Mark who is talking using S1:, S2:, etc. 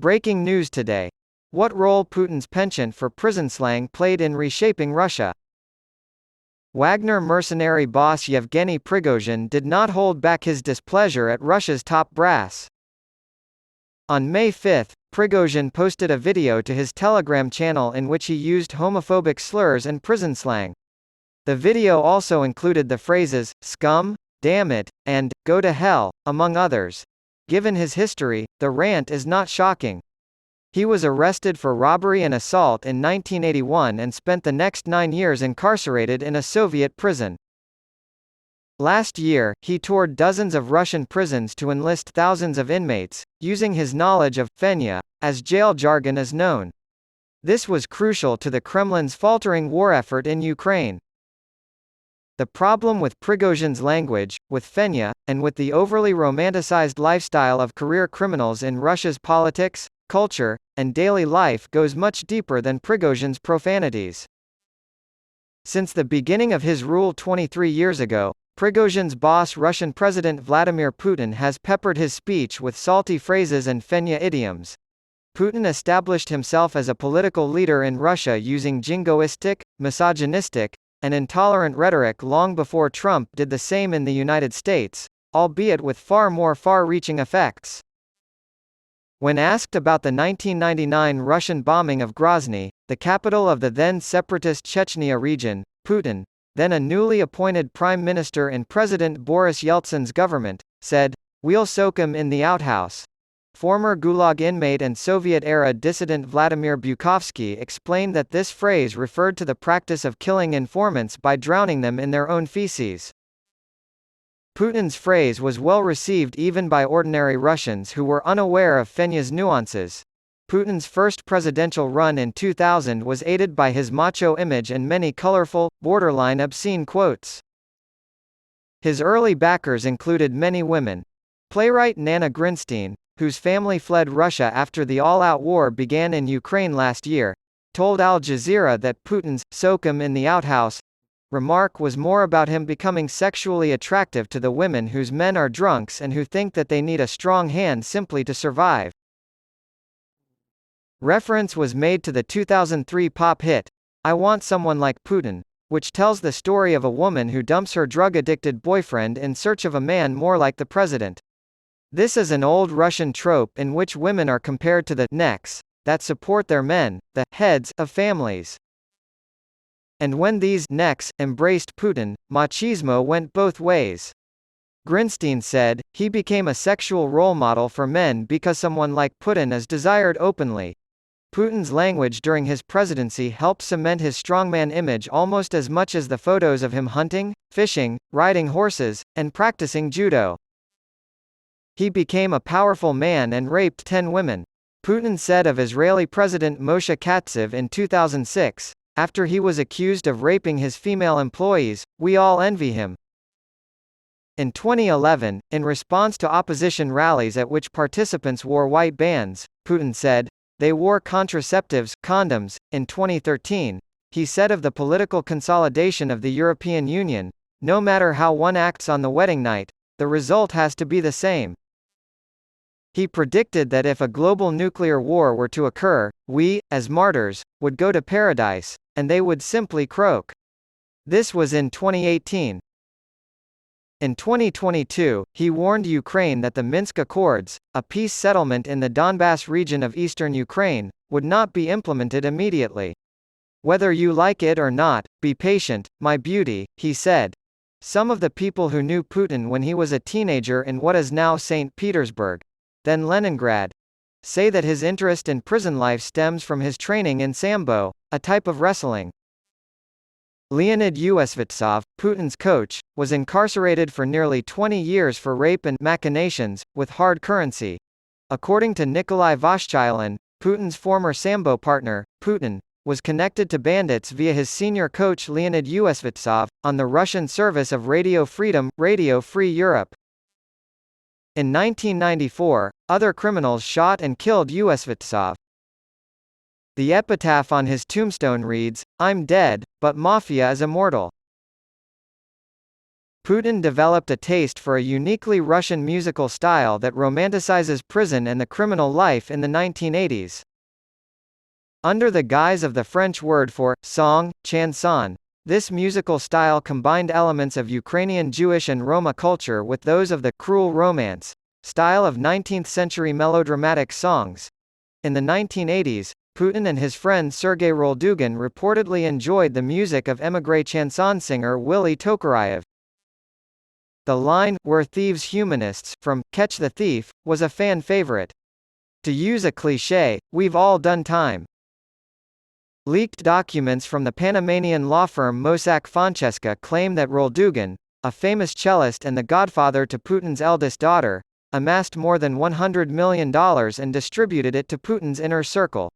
S1: Breaking news today. What role Putin's penchant for prison slang played in reshaping Russia? Wagner mercenary boss Yevgeny Prigozhin did not hold back his displeasure at Russia's top brass. On May 5, Prigozhin posted a video to his Telegram channel in which he used homophobic slurs and prison slang. The video also included the phrases, scum, damn it, and go to hell, among others. Given his history, the rant is not shocking. He was arrested for robbery and assault in 1981 and spent the next 9 years incarcerated in a Soviet prison. Last year, he toured dozens of Russian prisons to enlist thousands of inmates, using his knowledge of «fenya», as jail jargon is known. This was crucial to the Kremlin's faltering war effort in Ukraine. The problem with Prigozhin's language, with fenya, and with the overly romanticized lifestyle of career criminals in Russia's politics, culture, and daily life goes much deeper than Prigozhin's profanities. Since the beginning of his rule 23 years ago, Prigozhin's boss Russian President Vladimir Putin has peppered his speech with salty phrases and fenya idioms. Putin established himself as a political leader in Russia using jingoistic, misogynistic, and intolerant rhetoric long before Trump did the same in the United States, albeit with far more far-reaching effects. When asked about the 1999 Russian bombing of Grozny, the capital of the then separatist Chechnya region, Putin, then a newly appointed prime minister in President Boris Yeltsin's government, said, "We'll soak 'em in the outhouse." Former Gulag inmate and Soviet-era dissident Vladimir Bukovsky explained that this phrase referred to the practice of killing informants by drowning them in their own feces. Putin's phrase was well received even by ordinary Russians who were unaware of fenya's nuances. Putin's first presidential run in 2000 was aided by his macho image and many colorful, borderline obscene quotes. His early backers included many women. Playwright Nana Grinstein, whose family fled Russia after the all-out war began in Ukraine last year, told Al Jazeera that Putin's "soak 'em in the outhouse" remark was more about him becoming sexually attractive to the women whose men are drunks and who think that they need a strong hand simply to survive. Reference was made to the 2003 pop hit, "I Want Someone Like Putin," which tells the story of a woman who dumps her drug-addicted boyfriend in search of a man more like the president. This is an old Russian trope in which women are compared to the necks that support their men, the heads of families. And when these necks embraced Putin, machismo went both ways. Grinstein said, he became a sexual role model for men because someone like Putin is desired openly. Putin's language during his presidency helped cement his strongman image almost as much as the photos of him hunting, fishing, riding horses, and practicing judo. He became a powerful man and raped 10 women. Putin said of Israeli President Moshe Katsav in 2006, after he was accused of raping his female employees, "We all envy him." In 2011, in response to opposition rallies at which participants wore white bands, Putin said, "They wore contraceptives, condoms." In 2013, he said of the political consolidation of the European Union, "No matter how one acts on the wedding night, the result has to be the same." He predicted that if a global nuclear war were to occur, we, as martyrs, would go to paradise, and they would simply croak. This was in 2018. In 2022, he warned Ukraine that the Minsk Accords, a peace settlement in the Donbas region of eastern Ukraine, would not be implemented immediately. "Whether you like it or not, be patient, my beauty," he said. Some of the people who knew Putin when he was a teenager in what is now St. Petersburg, then Leningrad, say that his interest in prison life stems from his training in sambo, a type of wrestling. Leonid Usvitsov, Putin's coach, was incarcerated for nearly 20 years for rape and machinations with hard currency. According to Nikolai Voshchilin, Putin's former sambo partner, Putin, was connected to bandits via his senior coach Leonid Usvitsov, on the Russian service of Radio Freedom, Radio Free Europe. In 1994, other criminals shot and killed Usvitsov. The epitaph on his tombstone reads, "I'm dead, but Mafia is immortal." Putin developed a taste for a uniquely Russian musical style that romanticizes prison and the criminal life in the 1980s. Under the guise of the French word for song, chanson, this musical style combined elements of Ukrainian Jewish and Roma culture with those of the cruel romance style of 19th-century melodramatic songs. In the 1980s, Putin and his friend Sergei Roldugin reportedly enjoyed the music of émigré chanson singer Willy Tokarev. The line, "We're thieves humanists," from Catch the Thief, was a fan favorite. To use a cliché, we've all done time. Leaked documents from the Panamanian law firm Mossack Fonseca claim that Roldugin, a famous cellist and the godfather to Putin's eldest daughter, amassed more than $100 million and distributed it to Putin's inner circle.